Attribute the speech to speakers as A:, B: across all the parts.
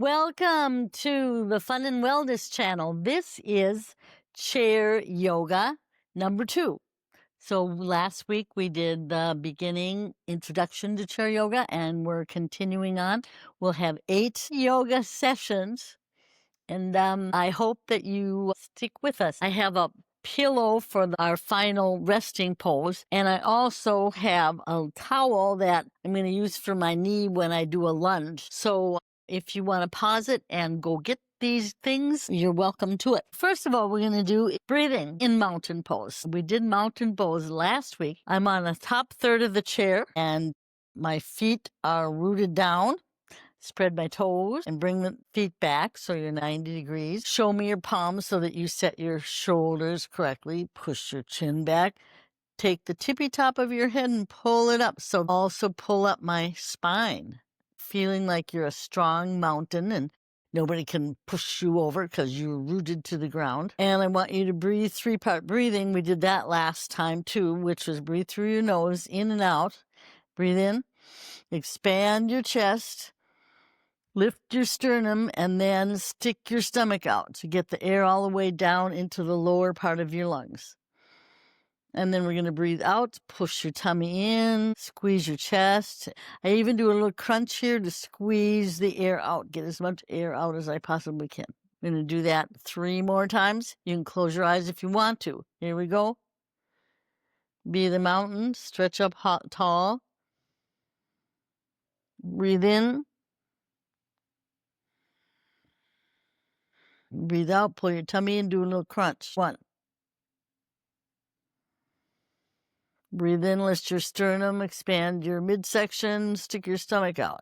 A: Welcome to the Fun and Wellness channel. This is chair yoga number 2. So last week we did the beginning introduction to chair yoga, and we're continuing on. We'll have 8 yoga sessions, and I hope that you stick with us. I have a pillow for our final resting pose, and I also have a towel that I'm going to use for my knee when I do a lunge. So if you want to pause it and go get these things, you're welcome to it. First of all, we're going to do breathing in mountain pose. We did mountain pose last week. I'm on the top third of the chair, and my feet are rooted down. Spread my toes and bring the feet back so you're 90 degrees. Show me your palms so that you set your shoulders correctly. Push your chin back. Take the tippy top of your head and pull it up. So also pull up my spine, feeling like you're a strong mountain and nobody can push you over because you're rooted to the ground. And I want you to breathe 3-part breathing. We did that last time too, which was breathe through your nose, in and out. Breathe in, expand your chest. Lift your sternum and then stick your stomach out to get the air all the way down into the lower part of your lungs. And then we're going to breathe out, push your tummy in, squeeze your chest. I even do a little crunch here to squeeze the air out, get as much air out as I possibly can. I'm going to do that 3 more times. You can close your eyes if you want to. Here we go. Be the mountain, stretch up tall. Breathe in. Breathe out, pull your tummy in, do a little crunch. 1. Breathe in, lift your sternum, expand your midsection, stick your stomach out.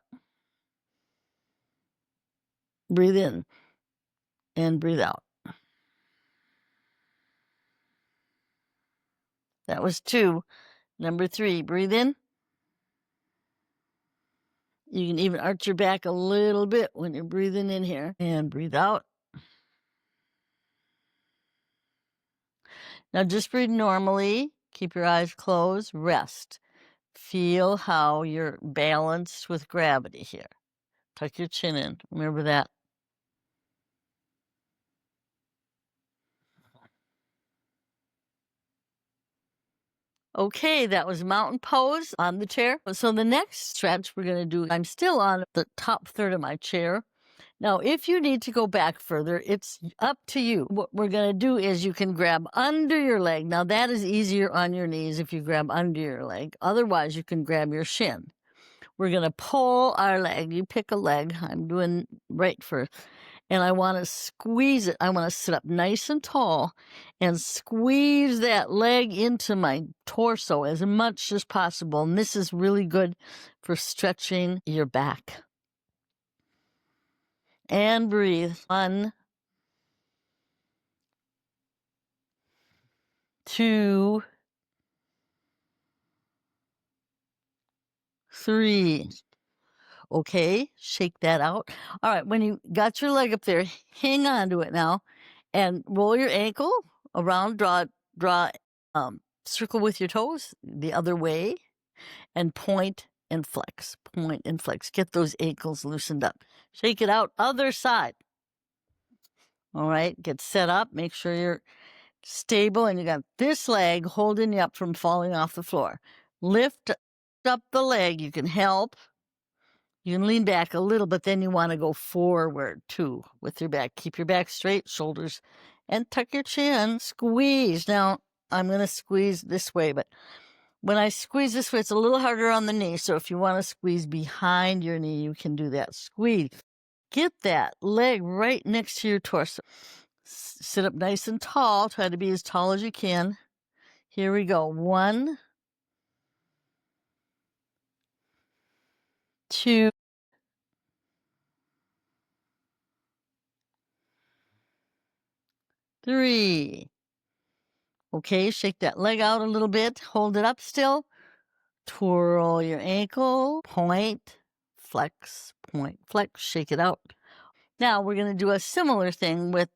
A: Breathe in and breathe out. That was 2. Number 3, breathe in. You can even arch your back a little bit when you're breathing in here. And breathe out. Now just breathe normally. Keep your eyes closed. Rest. Feel how you're balanced with gravity here. Tuck your chin in. Remember that. Okay, that was mountain pose on the chair. So the next stretch we're going to do, I'm still on the top third of my chair. Now, if you need to go back further, it's up to you. What we're going to do is you can grab under your leg. Now, that is easier on your knees if you grab under your leg. Otherwise, you can grab your shin. We're going to pull our leg. You pick a leg. I'm doing right first. And I want to squeeze it. I want to sit up nice and tall and squeeze that leg into my torso as much as possible. And this is really good for stretching your back. And breathe. 1, 2, 3. Okay, shake that out. All right, when you got your leg up there, hang on to it now and roll your ankle around, draw circle with your toes the other way, and point and flex, point and flex. Get those ankles loosened up. Shake it out, other side. All right, get set up, make sure you're stable and you got this leg holding you up from falling off the floor. Lift up the leg, you can help. You can lean back a little, but then you want to go forward too with your back. Keep your back straight, shoulders, and tuck your chin. Squeeze. Now, I'm going to squeeze this way, but when I squeeze this way, it's a little harder on the knee. So if you want to squeeze behind your knee, you can do that. Squeeze. Get that leg right next to your torso. Sit up nice and tall. Try to be as tall as you can. Here we go. 1, 2, 3. Okay, shake that leg out a little bit. Hold it up still. Twirl your ankle. Point, flex, shake it out. Now we're going to do a similar thing with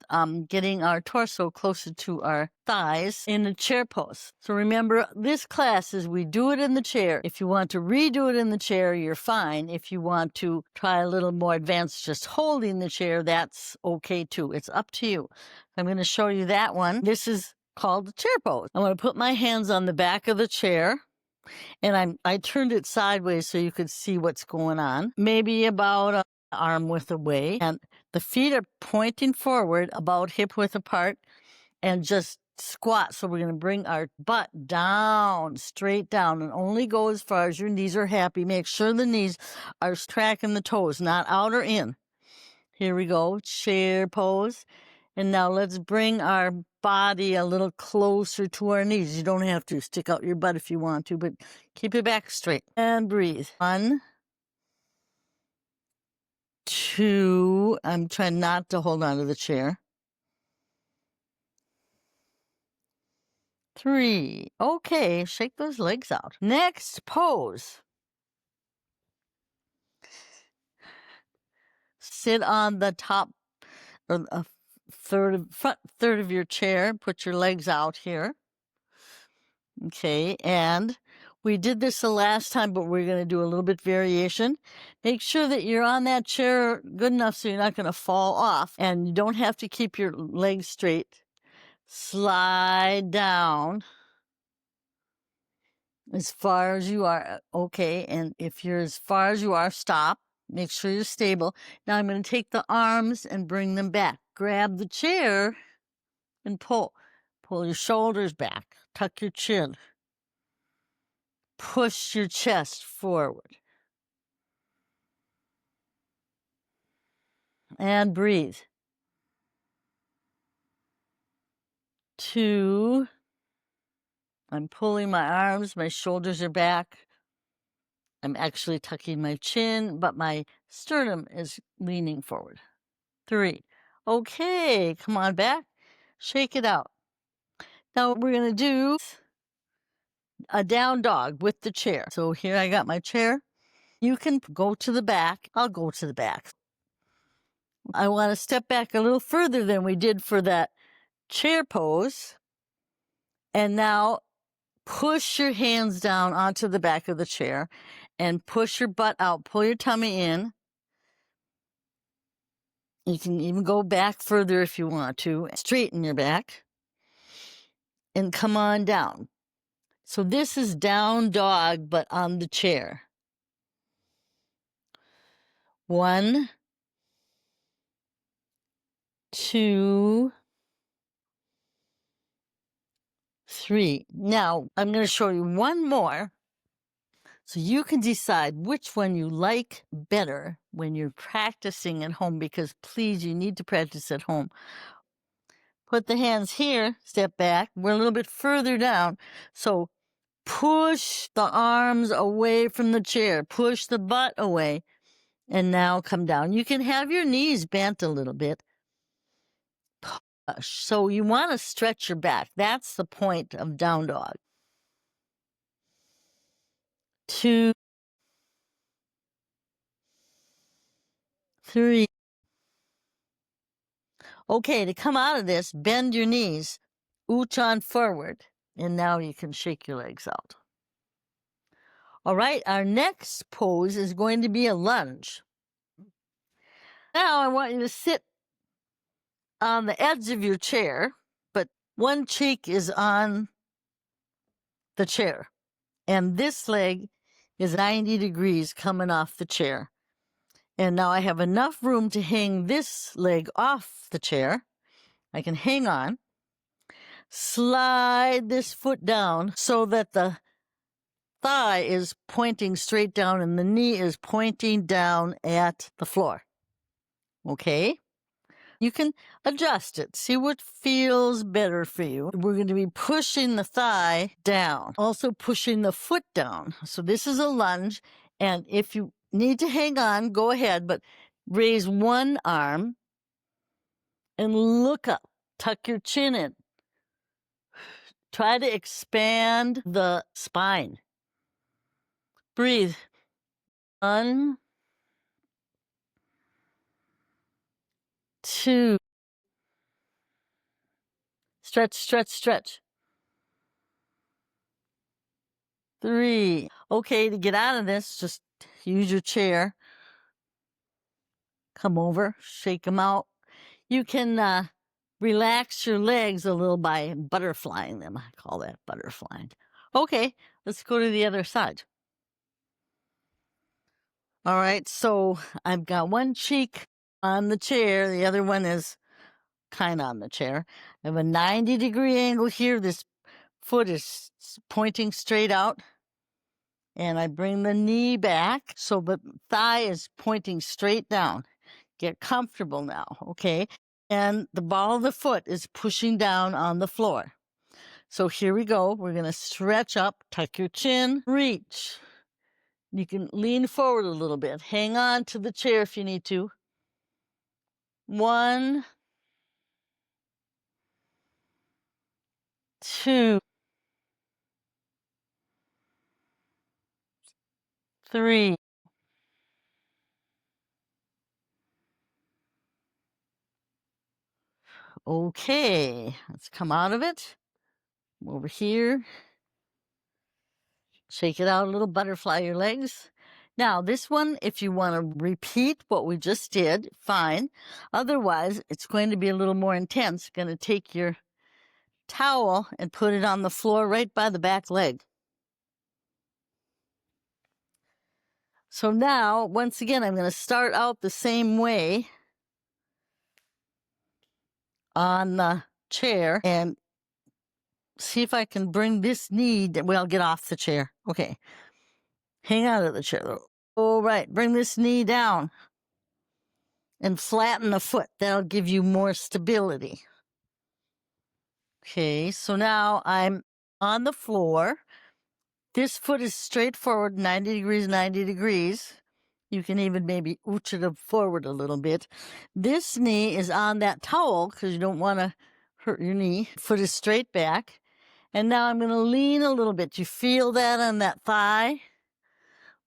A: getting our torso closer to our thighs in the chair pose. So remember, this class is we do it in the chair. If you want to redo it in the chair, you're fine. If you want to try a little more advanced, just holding the chair, that's okay too. It's up to you. I'm going to show you that one. This is called the chair pose. I'm going to put my hands on the back of the chair. And I turned it sideways so you could see what's going on. Maybe about an arm width away. And the feet are pointing forward, about hip width apart, and just squat. So we're going to bring our butt down, straight down, and only go as far as your knees are happy. Make sure the knees are tracking the toes, not out or in. Here we go, chair pose. And now let's bring our body a little closer to our knees. You don't have to stick out your butt if you want to, but keep your back straight. And breathe. 1, 2. I'm trying not to hold on to the chair. 3. Okay, shake those legs out. Next pose. Sit on the top or a front third of your chair. Put your legs out here. Okay, and we did this the last time, but we're going to do a little bit variation. Make sure that you're on that chair good enough so you're not going to fall off, and you don't have to keep your legs straight. Slide down as far as you are. Okay, and if you're as far as you are, stop. Make sure you're stable. Now I'm going to take the arms and bring them back. Grab the chair and pull. Pull your shoulders back. Tuck your chin. Push your chest forward. And breathe. 2. I'm pulling my arms, my shoulders are back. I'm actually tucking my chin, but my sternum is leaning forward. 3. Okay, come on back. Shake it out. Now we're going to do a down dog with the chair. So here I got my chair. You can go to the back. I'll go to the back. I want to step back a little further than we did for that chair pose. And now push your hands down onto the back of the chair and push your butt out. Pull your tummy in. You can even go back further if you want to. Straighten your back and come on down. So this is down dog, but on the chair. 1, 2, 3. Now I'm going to show you one more so you can decide which one you like better when you're practicing at home, because please, you need to practice at home. Put the hands here, step back. We're a little bit further down. So push the arms away from the chair. Push the butt away. And now come down. You can have your knees bent a little bit. Push. So you want to stretch your back. That's the point of down dog. 2, 3. Okay, to come out of this, bend your knees, uchan forward, and now you can shake your legs out. All right, our next pose is going to be a lunge. Now I want you to sit on the edge of your chair, but one cheek is on the chair, and this leg is 90 degrees coming off the chair. And now I have enough room to hang this leg off the chair. I can hang on. Slide this foot down so that the thigh is pointing straight down and the knee is pointing down at the floor. Okay? You can adjust it. See what feels better for you. We're going to be pushing the thigh down, also pushing the foot down. So this is a lunge, and if you need to hang on, go ahead, but raise one arm and look up. Tuck your chin in. Try to expand the spine. Breathe. 1, 2. Stretch, stretch, stretch. 3. Okay, to get out of this, just use your chair. Come over, shake them out. You can relax your legs a little by butterflying them. I call that butterflying. Okay, let's go to the other side. All right, so I've got one cheek on the chair. The other one is kind of on the chair. I have a 90-degree angle here. This foot is pointing straight out. And I bring the knee back so the thigh is pointing straight down. Get comfortable now, okay? And the ball of the foot is pushing down on the floor. So here we go. We're going to stretch up, tuck your chin, reach. You can lean forward a little bit. Hang on to the chair if you need to. 1, 2, 3. Okay, let's come out of it. Over here. Shake it out a little, butterfly your legs. Now, this one, if you want to repeat what we just did, fine. Otherwise, it's going to be a little more intense. Going to take your towel and put it on the floor right by the back leg. So now, once again, I'm going to start out the same way on the chair and see if I can bring this knee, well, get off the chair. Okay. Hang out of the chair. All right, bring this knee down and flatten the foot. That'll give you more stability. Okay, so now I'm on the floor. This foot is straight forward, 90 degrees, 90 degrees. You can even maybe ooch it forward a little bit. This knee is on that towel because you don't want to hurt your knee. Foot is straight back. And now I'm going to lean a little bit. You feel that on that thigh?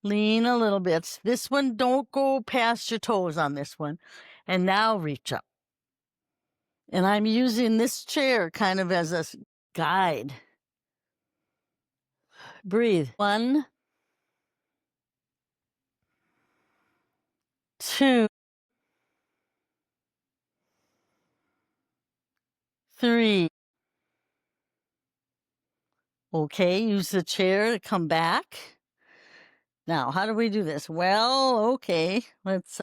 A: Lean a little bit. This one, don't go past your toes on this one. And now reach up. And I'm using this chair kind of as a guide. Breathe. 1, 2, 3. Okay, use the chair to come back. Now, how do we do this? Well, okay, let's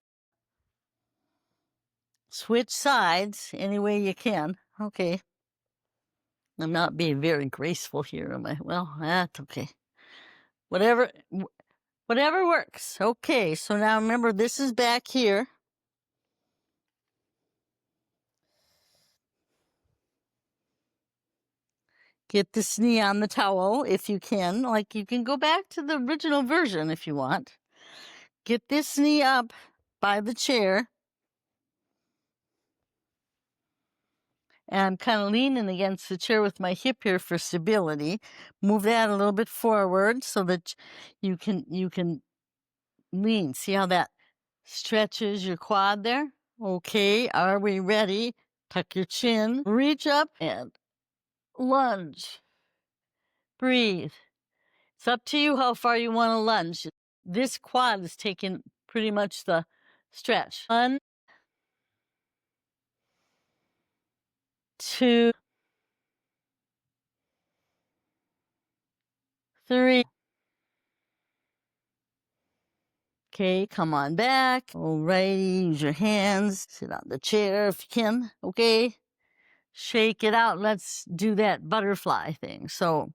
A: switch sides any way you can. Okay. I'm not being very graceful here, am I? Well, that's okay. Whatever works. Okay, so now remember, this is back here. Get this knee on the towel if you can. Like, you can go back to the original version if you want. Get this knee up by the chair. And I'm kind of leaning against the chair with my hip here for stability. Move that a little bit forward so that you can lean. See how that stretches your quad there? Okay, are we ready? Tuck your chin, reach up and lunge. Breathe. It's up to you how far you want to lunge. This quad is taking pretty much the stretch. 1, 2, 3. Okay, come on back. Alrighty, use your hands. Sit on the chair if you can. Okay, shake it out. Let's do that butterfly thing. So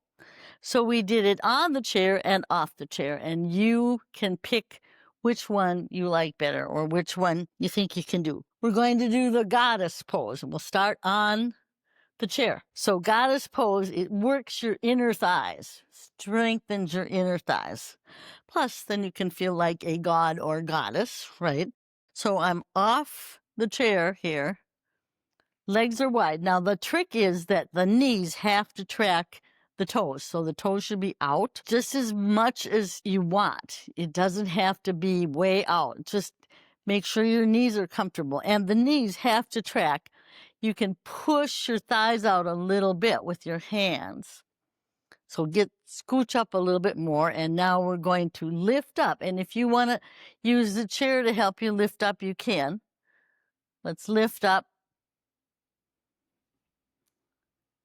A: we did it on the chair and off the chair, and you can pick which one you like better or which one you think you can do. We're going to do the goddess pose, and we'll start on the chair. So goddess pose, it works your inner thighs, strengthens your inner thighs. Plus, then you can feel like a god or goddess, right? So I'm off the chair here. Legs are wide. Now, the trick is that the knees have to track the toes. So the toes should be out just as much as you want. It doesn't have to be way out. Just Make sure your knees are comfortable, and the knees have to track. You can push your thighs out a little bit with your hands. So scooch up a little bit more, and now we're going to lift up. And if you want to use the chair to help you lift up, you can. Let's lift up.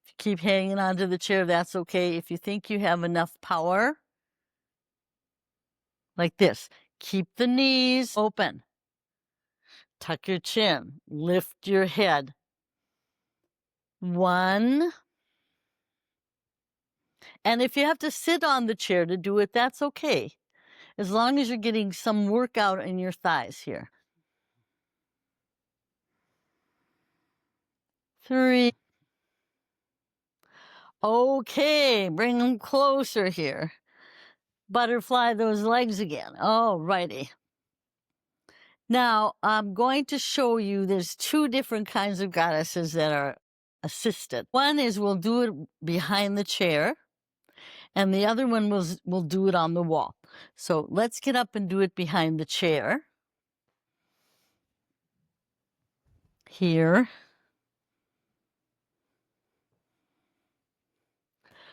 A: If you keep hanging onto the chair, that's okay. If you think you have enough power, like this, keep the knees open. Tuck your chin. Lift your head. 1. And if you have to sit on the chair to do it, that's okay. As long as you're getting some workout in your thighs here. 3. Okay, bring them closer here. Butterfly those legs again. All righty. Now, I'm going to show you there's 2 different kinds of goddesses that are assisted. One is we'll do it behind the chair, and the other one we'll do it on the wall. So let's get up and do it behind the chair. Here.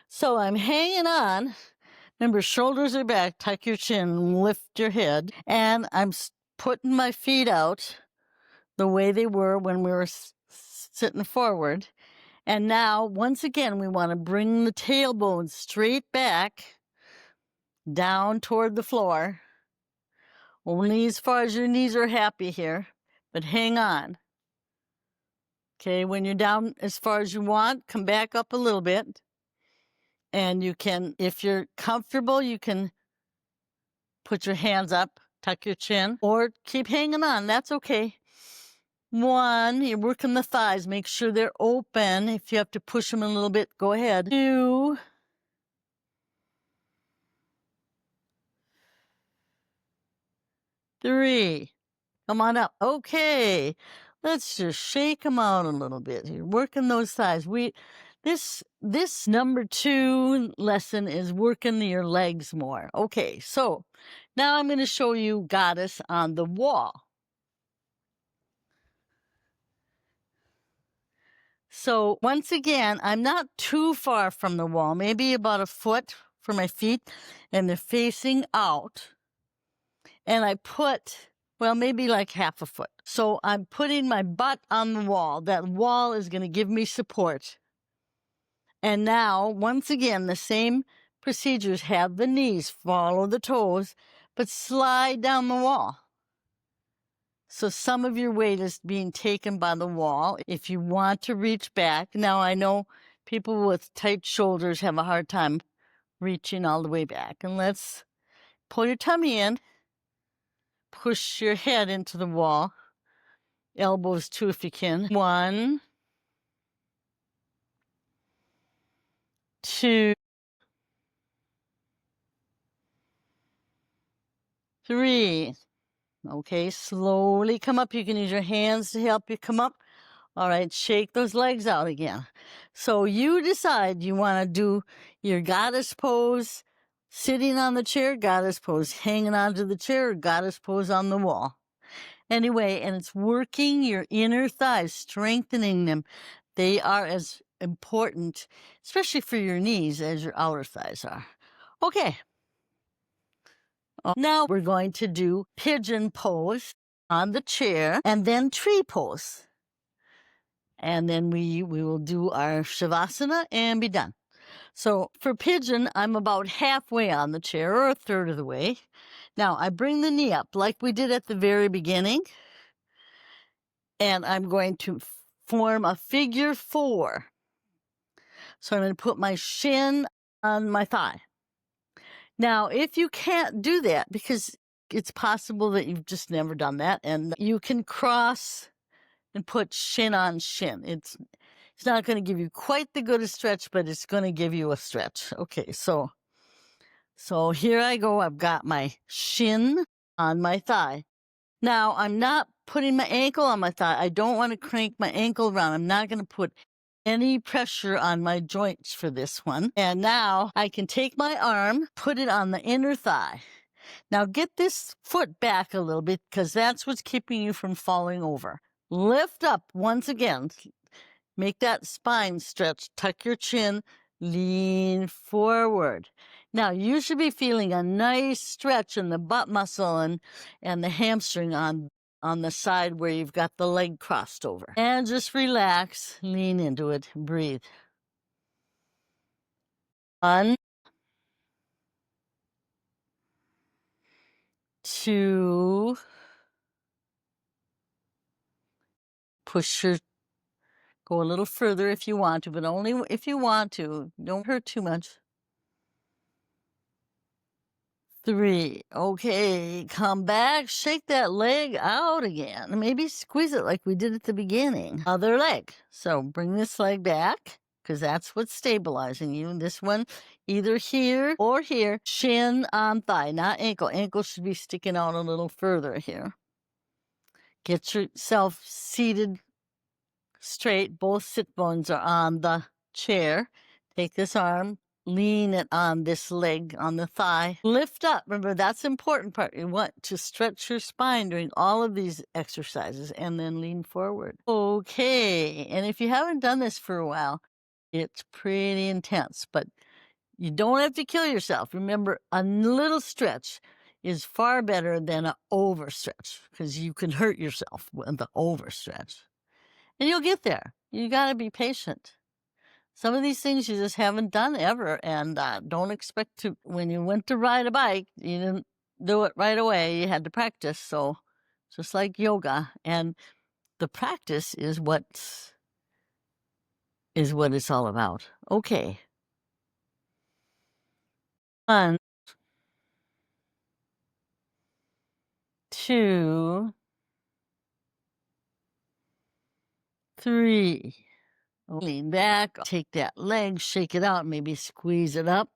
A: So I'm hanging on. Remember, shoulders are back, tuck your chin, lift your head, and I'm putting my feet out the way they were when we were sitting forward. And now, once again, we want to bring the tailbone straight back, down toward the floor. Only as far as your knees are happy here, but hang on. Okay, when you're down as far as you want, come back up a little bit. And you can, if you're comfortable, you can put your hands up, tuck your chin, or keep hanging on. That's okay. 1, you're working the thighs. Make sure they're open. If you have to push them a little bit, go ahead. 2. 3. Come on up. Okay. Let's just shake them out a little bit. You're working those thighs. This number 2 lesson is working your legs more. Okay, so now I'm going to show you goddess on the wall. So once again, I'm not too far from the wall, maybe about a foot for my feet, and they're facing out. And I put, well, maybe like half a foot. So I'm putting my butt on the wall. That wall is going to give me support. And now, once again, the same procedures. Have the knees, follow the toes, but slide down the wall. So some of your weight is being taken by the wall. If you want to reach back, now I know people with tight shoulders have a hard time reaching all the way back. And let's pull your tummy in, push your head into the wall, elbows too if you can. 1, 2, 3. Okay, slowly come up. You can use your hands to help you come up. All right, shake those legs out again. So you decide you want to do your goddess pose sitting on the chair, goddess pose hanging onto the chair, or goddess pose on the wall. Anyway, and it's working your inner thighs, strengthening them. They are as important, especially for your knees, as your outer thighs are. Okay. Now we're going to do pigeon pose on the chair and then tree pose. And then we will do our Shavasana and be done. So for pigeon, I'm about halfway on the chair or a third of the way. Now I bring the knee up like we did at the very beginning. And I'm going to form a figure 4. So I'm going to put my shin on my thigh. Now, if you can't do that, because it's possible that you've just never done that, and you can cross and put shin on shin. It's not going to give you quite the good a stretch, but it's going to give you a stretch. Okay, so here I go. I've got my shin on my thigh. Now, I'm not putting my ankle on my thigh. I don't want to crank my ankle around. I'm not going to put any pressure on my joints for this one. And now I can take my arm, put it on the inner thigh. Now get this foot back a little bit because that's what's keeping you from falling over. Lift up once again. Make that spine stretch. Tuck your chin. Lean forward. Now you should be feeling a nice stretch in the butt muscle and the hamstring on the side where you've got the leg crossed over. And just relax. Lean into it. Breathe. 1, 2, go a little further if you want to, but only if you want to. Don't hurt too much. 3, okay, come back, shake that leg out again. Maybe squeeze it like we did at the beginning. Other leg. So bring this leg back because that's what's stabilizing you. This one, either here or here. Shin on thigh, not ankle. Ankle should be sticking out a little further here. Get yourself seated straight. Both sit bones are on the chair. Take this arm, lean it on this leg, on the thigh. Lift up. Remember, that's the important part. You want to stretch your spine during all of these exercises and then lean forward. Okay. And if you haven't done this for a while, it's pretty intense, but you don't have to kill yourself. Remember, a little stretch is far better than an overstretch because you can hurt yourself with the overstretch. And you'll get there. You got to be patient. Some of these things you just haven't done ever, and don't expect to. When you went to ride a bike, you didn't do it right away. You had to practice. So just like yoga, and the practice is what it's all about. Okay. 1, 2, 3. Lean back, take that leg, shake it out, maybe squeeze it up.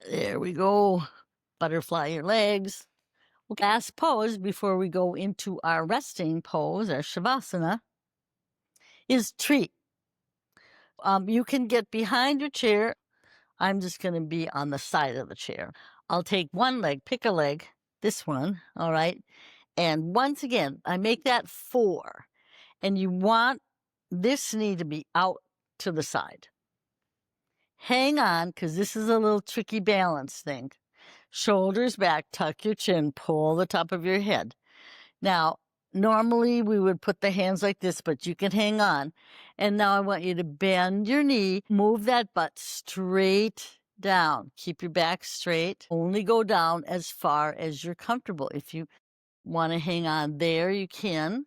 A: There we go. Butterfly your legs. Last pose before we go into our resting pose, our Shavasana, is tree. You can get behind your chair. I'm just going to be on the side of the chair. I'll take one leg, pick a leg, this one, all right? And once again, I make that 4. And you want this knee to be out to the side. Hang on, because this is a little tricky balance thing. Shoulders back, tuck your chin, pull the top of your head. Now, normally we would put the hands like this, but you can hang on. And now I want you to bend your knee, move that butt straight down. Keep your back straight. Only go down as far as you're comfortable. If you want to hang on there, you can.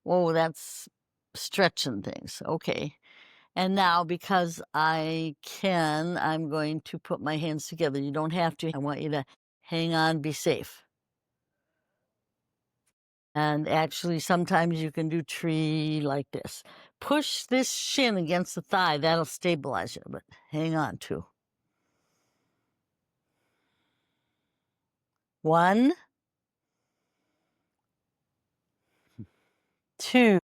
A: Whoa, that's stretching things. Okay. And now, because I can, I'm going to put my hands together. You don't have to. I want you to hang on, be safe. And actually, sometimes you can do tree like this. Push this shin against the thigh. That'll stabilize you, but hang on too. 1, 2,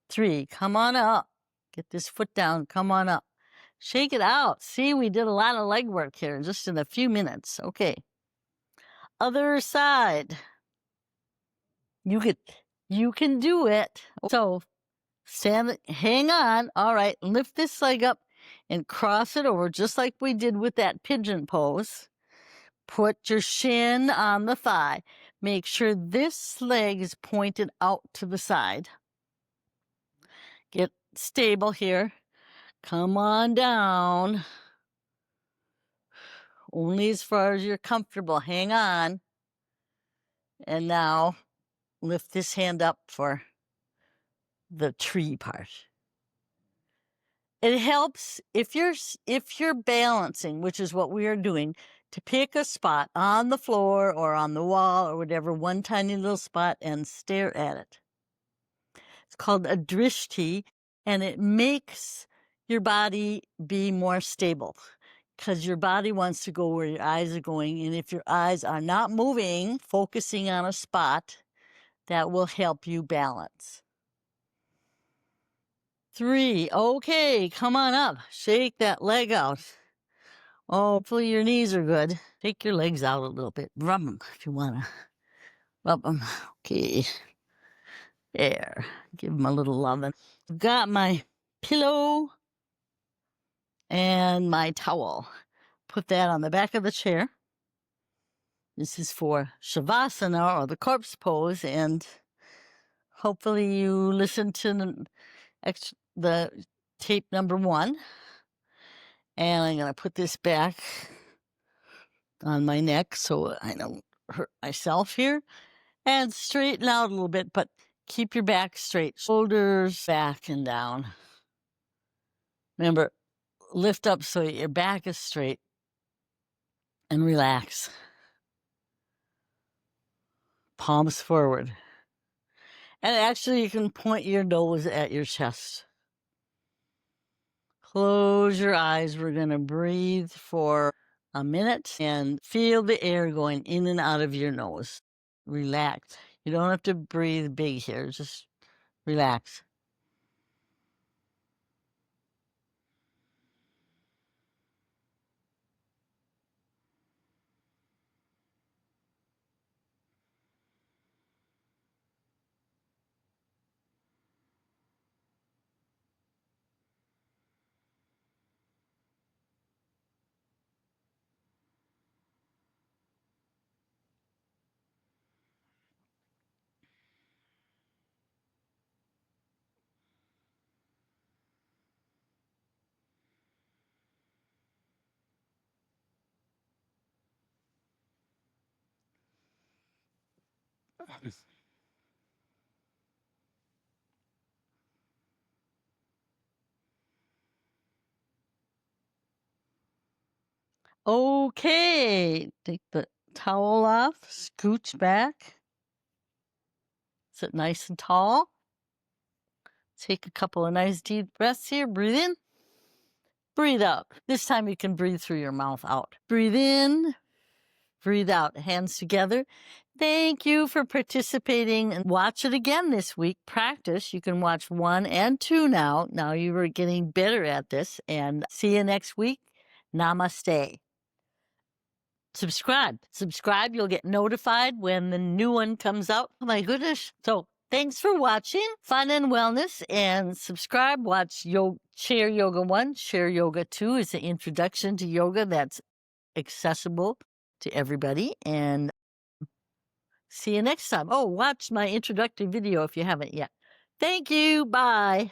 A: 3. Come on up. Get this foot down. Come on up. Shake it out. See, we did a lot of leg work here just in a few minutes. Okay. Other side. You can do it. So stand, hang on. All right, lift this leg up and cross it over just like we did with that pigeon pose. Put your shin on the thigh. Make sure this leg is pointed out to the side. Get stable here. Come on down. Only as far as you're comfortable. Hang on. And now lift this hand up for the tree part. It helps if you're balancing, which is what we are doing, to pick a spot on the floor or on the wall or whatever, one tiny little spot, and stare at it. It's called a drishti, and it makes your body be more stable because your body wants to go where your eyes are going. And if your eyes are not moving, focusing on a spot, that will help you balance. 3. Okay, come on up. Shake that leg out. Oh, hopefully your knees are good. Take your legs out a little bit. Rub them if you want to. Rub them. Okay. There. Give them a little loving. I've got my pillow and my towel. Put that on the back of the chair. This is for Shavasana, or the corpse pose, and hopefully you listen to the tape number 1. And I'm going to put this back on my neck so I don't hurt myself here. And straighten out a little bit, but keep your back straight. Shoulders back and down. Remember, lift up so your back is straight. And relax. Palms forward. And actually, you can point your nose at your chest. Close your eyes. We're going to breathe for a minute and feel the air going in and out of your nose. Relax. You don't have to breathe big here. Just relax. Okay, take the towel off, scooch back, sit nice and tall. Take a couple of nice deep breaths here. Breathe in, breathe out. This time you can breathe through your mouth out. Breathe in, breathe out, hands together. Thank you for participating, and watch it again this week. Practice. You can watch 1 and 2 now. Now you are getting better at this, and see you next week. Namaste. Subscribe. You'll get notified when the new one comes out. Oh my goodness. So thanks for watching Fun and Wellness, and subscribe. Watch Chair Yoga 1. Chair Yoga 2 is the introduction to yoga that's accessible to everybody. And see you next time. Oh, watch my introductory video if you haven't yet. Thank you. Bye.